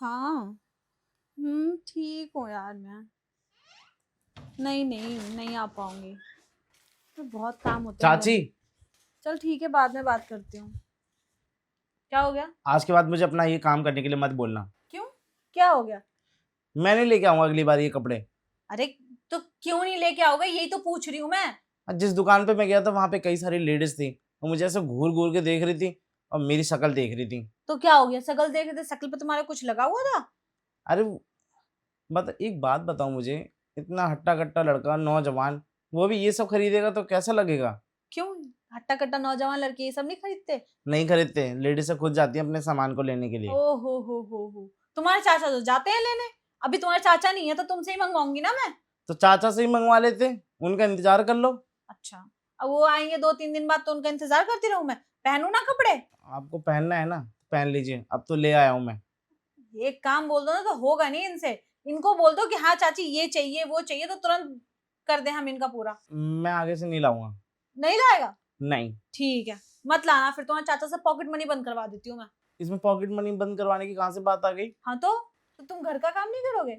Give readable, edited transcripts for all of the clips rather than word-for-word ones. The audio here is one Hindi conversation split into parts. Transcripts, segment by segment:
हाँ। ठीक हूँ यार मैं। नहीं नहीं नहीं आ पाऊंगी, तो बहुत काम होते हैं घर चाची, में। चल ठीक है, बाद में बात करती हूँ। क्या हो गया? आज के बाद मुझे अपना ये काम करने के लिए मत बोलना। क्यों? क्या हो गया? मैं नहीं लेके आऊंगा अगली बार ये कपड़े। अरे, तो क्यों नहीं लेके आओगे, यही तो पूछ रही हूँ मैं। आज जिस दुकान पे मैं गया था वहां पे कई सारी लेडीज थी, वो मुझे ऐसे घूर घूर के देख रही थी और मेरी शक्ल देख रही थी। तो क्या हो गया? शकल देख रहे थे, शकल पे तुम्हारे कुछ लगा हुआ था? अरे मतलब एक बात बताओ मुझे, इतना हट्टा कट्टा लड़का नौजवान, वो भी ये सब खरीदेगा तो कैसा लगेगा? क्यों? हट्टा कट्टा नौजवान लड़के ये सब नहीं खरीदते? नहीं खरीदते, लेडीज से खुद जाती है अपने सामान को लेने के ओ लिए। हो। तुम्हारे चाचा तो जाते हैं लेने। अभी तुम्हारे चाचा नहीं है तो तुमसे ही मंगवाऊंगी ना मैं। तो चाचा से ही मंगवा लेते, उनका इंतजार कर लो। अच्छा, अब वो आएंगे 2-3 दिन बाद तो उनका इंतजार करती रहूं मैं? पहनू ना कपड़े? आपको पहनना है ना, पहन लीजिए, अब तो ले आया हूं मैं। एक काम बोल दो ना तो होगा नहीं इनसे। इनको बोल दो कि हाँ चाची ये चाहिए वो चाहिए, तो तुरंत कर दे हम इनका पूरा। मैं आगे से नहीं लाऊंगा। नहीं लाएगा? नहीं। ठीक है, मत लाना फिर, तुम्हारे चाचा से पॉकेट मनी बंद करवा देती हूँ मैं। इसमें पॉकेट मनी बंद करवाने की कहाँ से बात आ गई? हाँ तो तुम घर का काम नहीं करोगे?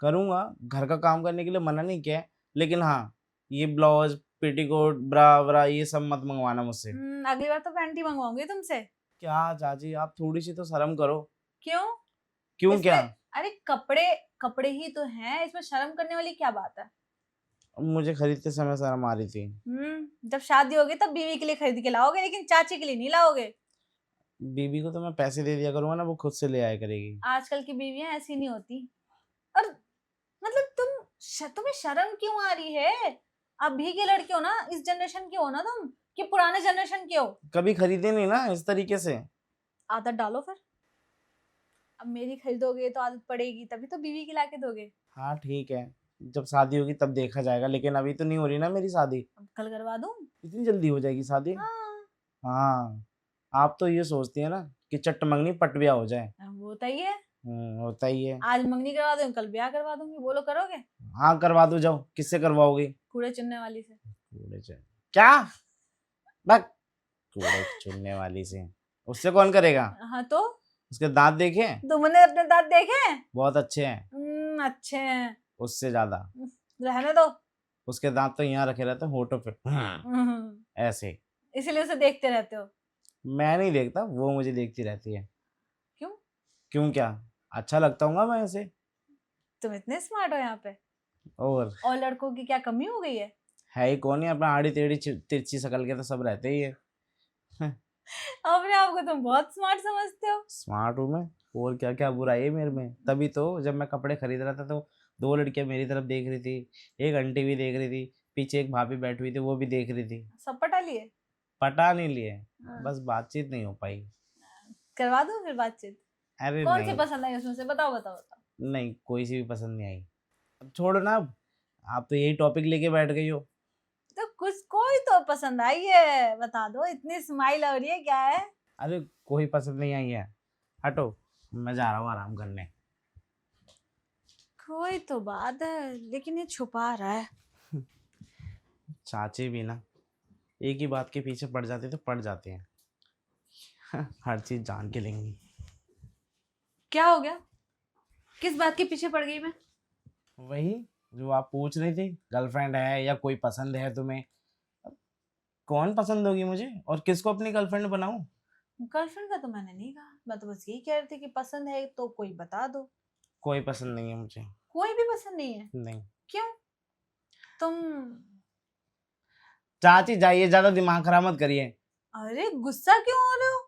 करूंगा, घर का काम करने के लिए मना नहीं किया है, लेकिन हाँ, ये ब्लाउज पेटीकोट ब्रा ब्रा ये सब मत मंगवाना मुझसे। अगली बार तो पैंट ही मंगवाऊंगी तुमसे। क्या चाची, आप थोड़ी सी तो शर्म करो। क्यों? क्यों इसमें क्या? अरे कपड़े, कपड़े ही तो हैं, इसमें शर्म करने वाली क्या बात है? मुझे खरीदते समय शर्म आ रही थी। जब शादी होगी तब बीवी के लिए खरीद के लाओगे, लेकिन चाची के लिए नहीं लाओगे। बीबी को तो मैं पैसे दे दिया करूंगा ना, वो खुद से ले आया करेगी। आजकल की बीवियां ऐसी नहीं होती। और मतलब तुम्हें शर्म क्यों आ रही है? अभी के लड़के हो ना, इस जनरेशन के हो ना तुम, कि पुराने जनरेशन के हो? कभी खरीदे नहीं ना इस तरीके से। आदत डालो फिर। अब मेरी खरीदोगे तो आदत पड़ेगी, तभी तो बीवी की लाके दोगे। हाँ ठीक है, जब शादी होगी तब देखा जाएगा, लेकिन अभी तो नहीं हो रही ना मेरी शादी। अब कल करवा दूं? इतनी जल्दी हो जाएगी शादी? हाँ। हाँ। आप तो ये सोचती है ना कि चट मंगनी पट ब्याह हो जाए। अब वो होता ही है। होता ही है। आज मंगनी करवा दूं, कल ब्याह करवा दूंगी, बोलो करोगे? हाँ करवा दो, जाओ, किससे करवाओगी? कूड़े चुनने वाली से। कूड़े चुन क्या? बक, कूड़े चुनने वाली से उससे कौन करेगा? हाँ तो उसके दांत देखे? तुमने अपने दांत देखे? बहुत अच्छे हैं। अच्छे हैं। उससे ज्यादा। रहने दो। उसके दांत तो यहाँ रखे रहते हैं होठों पे, ऐसे। इसीलिए उसे देखते रहते हो? मैं नहीं देखता, वो मुझे देखती रहती है। क्यों? क्यों क्या? अच्छा लगता हूँ मैं ऐसे। तुम इतने स्मार्ट हो यहाँ पे? और लड़कों की क्या कमी हो गई है? है ही कौन है अपना आड़ी टेढ़ी तिरछी शकल के, तो सब रहते ही है। अपने आप को तुम बहुत स्मार्ट समझते हो। स्मार्ट हूँ मैं। और क्या क्या बुराई है मेरे में? तभी तो जब मैं कपड़े खरीद रहा था तो दो लड़कियां मेरी तरफ देख रही थी, एक आंटी भी देख रही थी, पीछे एक भाभी बैठी हुई थी वो भी देख रही थी। सब पटा लिए? पटा नहीं लिए, हाँ। बस बातचीत नहीं हो पाई। करवा दो फिर बातचीत। अरे कौन सी नहीं। पसंद आई उसमें से, बताओ बताओ बताओ। नहीं, कोई सी भी पसंद नहीं आई। अब छोड़ो ना, अब आप तो यही टॉपिक लेके बैठ गई हो। तो कुछ कोई तो पसंद आई है, बता दो, इतनी स्माइल हो रही है, क्या है? अरे कोई पसंद नहीं आई है, हटो, मैं जा रहा हूँ आराम करने। कोई तो बात है, लेकिन ये छुपा रहा है। चाची भी ना एक ही बात के पीछे पड़ जाते तो पड़ जाते हैं। हर चीज जान के लेंगी। क्या हो गया? किस बात के पीछे पड़ गई मैं? वही जो आप पूछ रही थी, गर्लफ्रेंड है या कोई पसंद है तुम्हें? अब कौन पसंद होगी मुझे, और किसको अपनी गर्लफ्रेंड बनाऊं? गर्लफ्रेंड का तो मैंने नहीं कहा, मैं तो बस यही कह रही थी कि पसंद है तो कोई बता दो। कोई पसंद नहीं है मुझे। कोई भी पसंद नहीं है? नहीं। क्यों? तुम चाची जाइए, ज्यादा दिमाग खराब मत करिए। अरे गुस्सा क्यों हो रहे हो?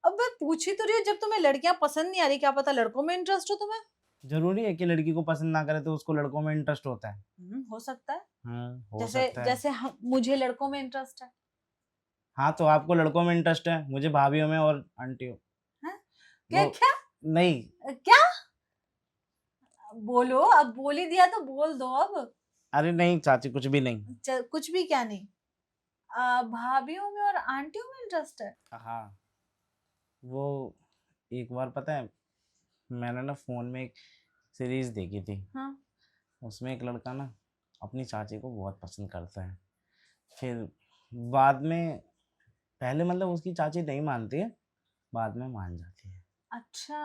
अब मैं पूछ ही तो रही हूँ, जब तुम्हें लड़कियां पसंद नहीं आ रही, क्या पता लड़कों में इंटरेस्ट हो तुम्हें। जरूरी है कि लड़की को पसंद ना करे तो उसको लड़कों में इंटरेस्ट होता है? हो सकता है। हो जैसे सकता है। जैसे मुझे लड़कों में इंटरेस्ट है। हाँ तो आपको लड़कों में इंटरेस्ट है, मुझे भाभीियों में और आंटियों। हैं? क्या वो क्या? नहीं। क्या? बोलो, अब बोल ही दिया तो बोल दो अब। अरे नहीं चाची, कुछ भी नहीं। कुछ भी क्या नहीं? भाभीियों में और आंटियों में इंटरेस्ट है? हाँ। वो एक बार पता है, मैंने ना फोन में एक सीरीज देखी थी। हाँ। उसमें एक लड़का ना अपनी चाची को बहुत पसंद करता है। फिर बाद में, पहले मतलब उसकी चाची नहीं मानती है, बाद में मान जाती है। अच्छा।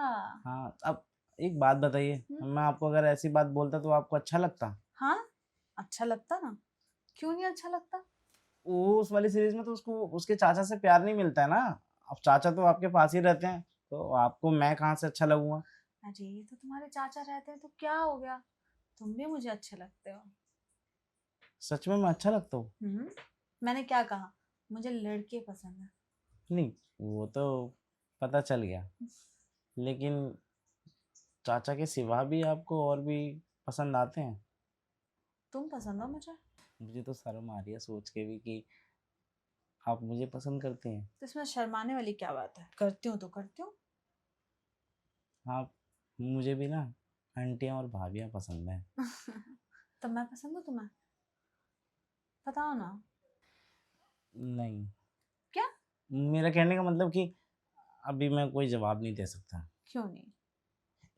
हाँ अब एक बात बताइए, मैं आपको अगर ऐसी बात बोलता तो आपको अच्छा लगता? हाँ, अच्छा लगता ना, क्यों नहीं अच्छा लगता? वो उस वाली सीरीज में तो उसको उसके चाचा से प्यार नहीं मिलता है ना। अब चाचा तो आपके पास ही रहते हैं, तो आपको मैं कहाँ से अच्छा लगूंगा? अरे ये तो तुम्हारे चाचा रहते हैं तो क्या हो गया, तुम भी मुझे अच्छे लगते हो। सच में मैं अच्छा लगता हूँ? मैंने क्या कहा, मुझे लड़के पसंद है। नहीं, वो तो पता चल गया, लेकिन चाचा के सिवा भी आपको और भी पसंद आते हैं? तुम पसंद हो मुझे, मुझे तो शर्म आ रही है सोच के भी कि आप मुझे पसंद करते हैं। तो इसमें शर्माने वाली क्या बात है, करती हूँ तो करती हूँ। आप मुझे भी ना आंटियां और भाभियां पसंद हैं। तो मैं पसंद हूँ तुम्हें, बताओ ना। नहीं, क्या? मेरा कहने का मतलब कि अभी मैं कोई जवाब नहीं दे सकता। क्यों नहीं?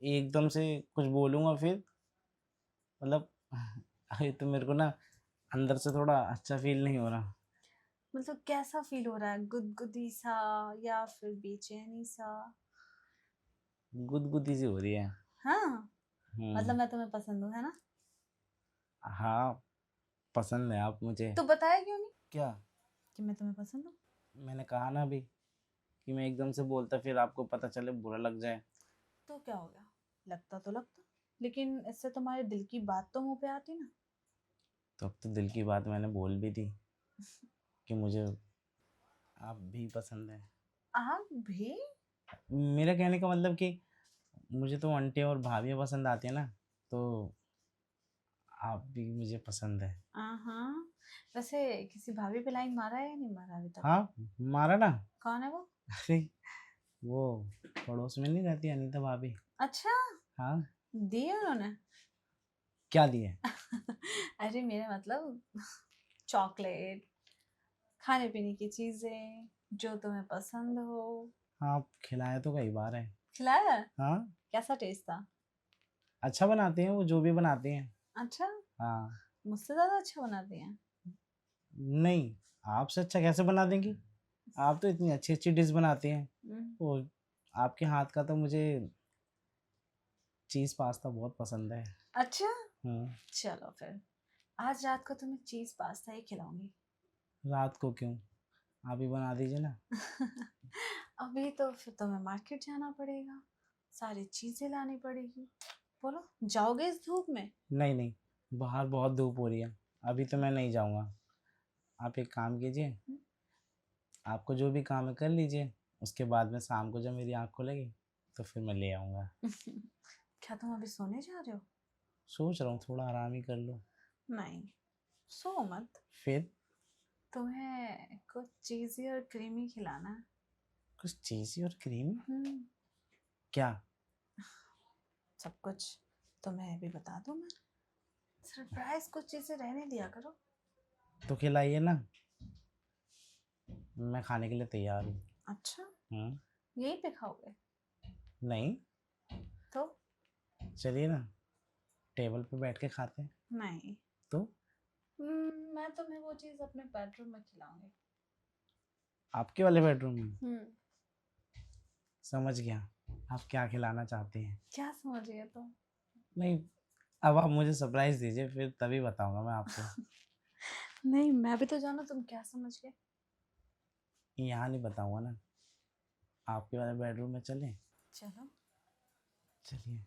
एकदम से कुछ बोलूँगा फिर, मतलब अभी तो मेरे को ना अंदर से थोड़ा अच्छा फील नहीं हो रहा। मतलब कैसा फील हो रहा है, गुदगुदी सा या फिर बेचैनी सा? गुदगुदी सी हो रही है। हाँ, मतलब हम्म। मैं तुम्हें पसंद हूँ है ना? हाँ, पसंद है आप मुझे। तो बताया क्यों नहीं क्या? कि मैं तुम्हें पसंद हूँ? मैंने कहा ना अभी कि मैं एकदम से बोलता फिर आपको पता चले बुरा लग जाए। तो क्या हो गया, लगता तो लगता, लेकिन इससे तुम्हारे दिल की बात तो मुंह पे आती ना। तो अब तो दिल की बात मैंने बोल भी दी कि मुझे आप भी पसंद है। आप भी? मेरा कहने का मतलब कि मुझे तो आंटी और भाभियाँ पसंद आती है ना, तो आप भी मुझे पसंद है। हाँ, वैसे किसी भाभी पे लाइन मारा है या नहीं मारा अभी तक? हाँ, मारा ना। कौन है वो? अरे वो पड़ोस में नहीं रहती अनीता भाभी? अच्छा, हाँ। दिए उन्होंने? क्या दिए? अरे मेरा मतलब चॉकलेट, खाने पीने की चीजें जो तुम्हें पसंद हो। हाँ, आप खिलाए तो कई बार है। खिलाया? हाँ, कैसा टेस्ट था? अच्छा बनाते हैं वो जो भी बनाते हैं। अच्छा, हाँ। मुझसे ज्यादा अच्छा बनाती हैं। नहीं, आपसे अच्छा कैसे बना देंगी? आप तो इतनी अच्छी अच्छी डिश बनाती हैं। हम्म, वो आपके हाथ का तो मुझे चीज़ पास्ता बहुत पसंद है। अच्छा, हम्म। चलो फिर आज रात को तुम्हें चीज पास्ता ही खिलाऊंगी। रात को क्यों? आप ही बना दीजिए ना। अभी तो फिर तुम्हें मार्केट जाना पड़ेगा, सारी चीजें लानी पड़ेगी। बोलो, जाओगे इस धूप में? नहीं नहीं, बाहर बहुत धूप हो रही है, अभी तो मैं नहीं जाऊँगा। आप एक काम कीजिए, हम्म, आपको जो भी काम है कर लीजिए, उसके बाद में शाम को जब मेरी आँख खुलेगी तो फिर मैं ले आऊँगा। क्या तुम अभी सोने जा रहे हो? सोच रहा हूँ थोड़ा आराम ही कर लूँ। नहीं, सो मत, फिर? तुम्हें कुछ चीजी और क्रीमी खिलाना है। कुछ चीज़ी और क्रीमी? हम्म, क्या? सब कुछ तुम्हें भी बता दूं मैं, सरप्राइज कुछ चीजें रहने दिया करो। तो खिलाइए ना, मैं खाने के लिए तैयार हूँ। अच्छा, हम्म। यही पे खाओगे? नहीं, तो? चलिए ना, टेबल पे बैठ के खाते हैं। नहीं, तो मैं तुम्हें वो चीज अपने बेडरूम में खिलाऊंगी। आपके वाले बेडरूम में? हम्म, समझ गया, आप क्या खिलाना चाहते हैं। क्या समझ गए तुम? नहीं, अब आप मुझे सरप्राइज दीजिए फिर तभी बताऊंगा मैं आपको। नहीं, मैं भी तो जानू तुम क्या समझ गए। यहाँ नहीं बताऊंगा ना, आपके वाले बेडरूम में चलें? चलो, चलिए।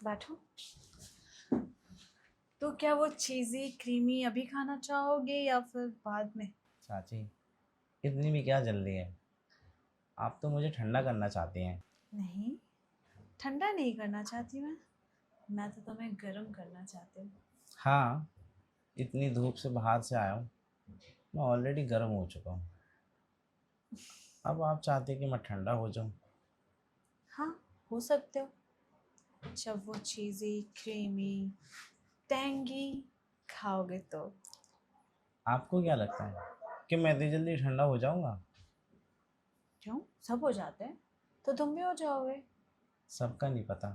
बैठो। तो क्या वो चीजी क्रीमी अभी खाना चाहोगे या फिर बाद में? चाची, इतनी भी क्या जल्दी है? आप तो मुझे ठंडा करना चाहती हैं। नहीं, ठंडा नहीं करना चाहती मैं तो तुम्हें गर्म करना चाहती हूँ। हाँ, इतनी धूप से बाहर से आया हूँ, मैं ऑलरेडी गर्म हो चुका हूँ। अब आप चाहते हैं कि मैं ठंडा हो जाऊँ? हाँ, हो सकते हो, जब वो चीज़ी क्रीमी टेंगी खाओगे तो। आपको क्या लगता है कि मैं इतनी जल्दी ठंडा हो जाऊँगा? क्यों, सब हो जाते हैं तो तुम भी हो जाओगे। सबका नहीं पता,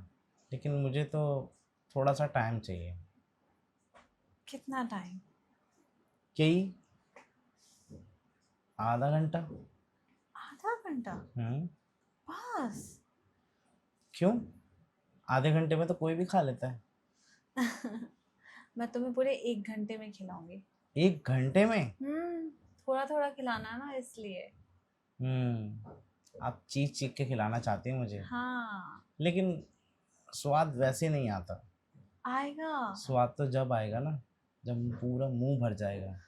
लेकिन मुझे तो थोड़ा सा टाइम चाहिए। कितना टाइम? यही आधा घंटा। आधा घंटा हम्म। बस? क्यों? आधे घंटे में तो कोई भी खा लेता है। मैं तुम्हें पूरे 1 घंटे में खिलाऊंगी। 1 घंटे में? थोड़ा थोड़ा खिलाना ना इसलिए। आप चीख चीख के खिलाना चाहती हैं मुझे, हाँ। लेकिन स्वाद वैसे नहीं आता। आएगा। स्वाद तो जब आएगा ना, जब पूरा मुंह भर जाएगा।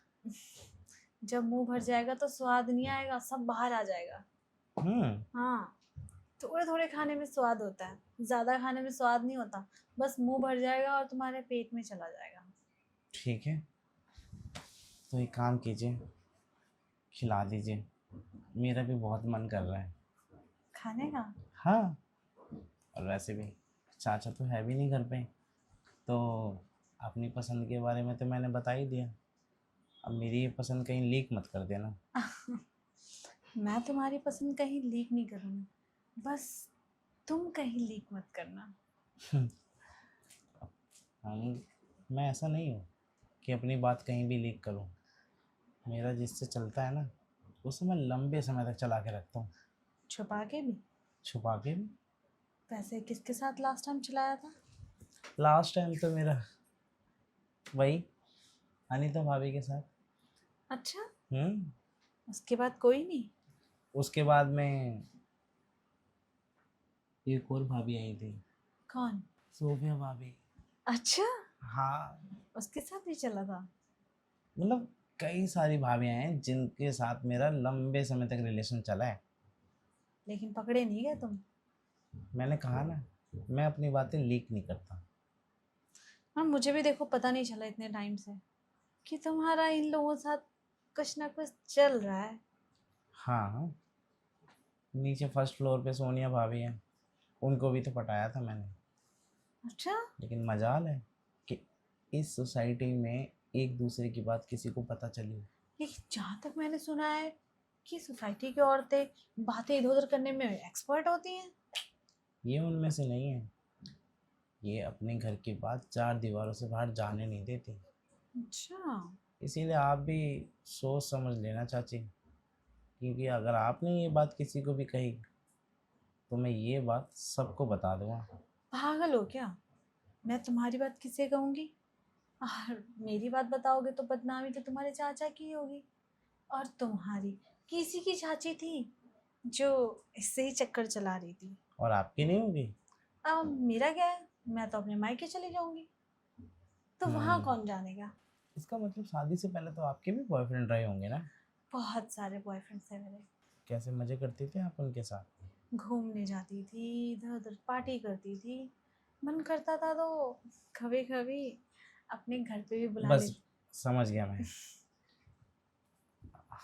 जब मुंह भर जाएगा तो स्वाद नहीं आएगा, सब बाहर आ जाएगा। हाँ, थोड़े थोड़े खाने में स्वाद होता है, ज्यादा खाने में स्वाद नहीं होता। बस मुंह भर जाएगा और तुम्हारे पेट में चला जाएगा। ठीक है, तो एक काम कीजिए, खिला दीजिए, मेरा भी बहुत मन कर रहा है खाने का? हाँ। और वैसे भी चाचा तो है भी नहीं घर पे, तो अपनी पसंद के बारे में तो मैंने बता ही दिया। अब मेरी ये पसंद कहीं लीक मत कर देना। मैं तुम्हारी पसंद कहीं लीक नहीं करूंगी, बस तुम कहीं लीक मत करना। मैं ऐसा नहीं हूँ कि अपनी बात कहीं भी लीक करूँ। मेरा जिससे चलता है ना, उसे मैं लंबे समय तक चला के रखता हूँ। छुपा के भी? छुपा के भी। वैसे किसके साथ लास्ट टाइम चलाया था? लास्ट टाइम तो मेरा वही अनीता भाभी के साथ। अच्छा, हम्म। उसके बाद कोई नहीं? उसके बाद में एक और भाभी आई थी, कौन? सोफिया भाभी। अच्छा, हाँ, उसके साथ भी चला था? मतलब कई सारी भाभियाँ हैं जिनके साथ मेरा लंबे समय तक रिलेशन चला है। लेकिन पकड़े नहीं गए तुम? मैंने कहा ना, मैं अपनी बातें लीक नहीं करता। हाँ, मुझे भी देखो पता नहीं चला इतने टाइम से कि तुम्हारा इन लोगों के साथ कुछ ना कुछ चल रहा है। हाँ, नीचे फर्स्ट फ्लोर पे सोनिया भाभी हैं, उनको भी तो पटाया था मैंने। अच्छा। लेकिन मजाल है कि इस सोसाइटी में एक दूसरे की बात किसी को पता चली। लेकिन जहाँ तक मैंने सुना है कि सोसाइटी की औरतें बातें इधर उधर करने में एक्सपर्ट होती हैं। ये उनमें से नहीं है, ये अपने घर की बात 4 दीवारों से बाहर जाने नहीं देती। अच्छा। इसीलिए आप भी सोच समझ लेना चाची, क्योंकि अगर आपने ये बात किसी को भी कही तो मैं ये बात सबको बता दूंगा। पागल हो क्या? मैं तुम्हारी बात किसे कहूंगी? और मेरी बात बताओगे तो बदनामी तो तुम्हारे चाचा की ही होगी। और तुम्हारी किसी की चाची थी जो इससे ही चक्कर चला रही थी। और आपकी नहीं होगी? अब मेरा क्या है, मैं तो अपने मायके चली जाऊंगी, तो वहां कौन जानेगा? इसका मतलब शादी से पहले तो आपके भी बॉयफ्रेंड रहे होंगे ना? बहुत सारे बॉयफ्रेंड्स है मेरे। कैसे मजे करते थे आप उनके साथ? घूमने जाती थी, इधर उधर पार्टी करती थी, मन करता था तो कभी कभी अपने घर पे भी बुला बस लेती। समझ गया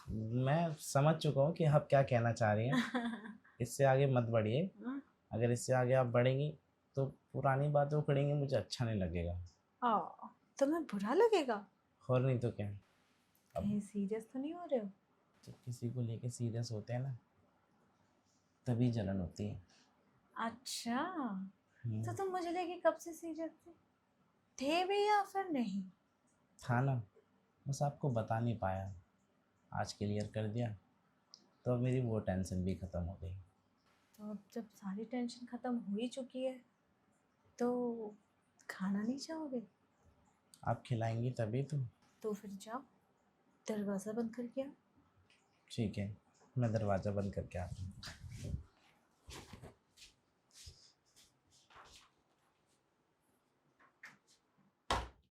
मैं समझ चुका हूँ कि आप क्या कहना चाह रही हैं। इससे आगे मत बढ़िए, अगर इससे आगे आप बढ़ेंगी तो पुरानी बातें उखड़ेंगी, मुझे अच्छा नहीं लगेगा। आ, तुम्हें बुरा लगेगा? और नहीं तो क्या। अब कहीं सीरियस तो नहीं हो रहे हो? जब किसी को लेके सीरियस होते हैं ना, तभी जलन होती है। अच्छा, तो हम्म, तुम मुझे लेके कब से सीरियस थे भी या फिर नहीं? था ना, बस आपको बता नहीं पाया। आज क्लियर कर दिया तो अब मेरी वो टेंशन भी ख़त्म हो गई। तो अब जब सारी टेंशन खत्म हो ही चुकी है तो खाना नहीं चाहोगे? आप खिलाएंगी तभी तो फिर जाओ, दरवाजा बंद करके आओ। ठीक है, मैं दरवाज़ा बंद करके आता हूँ।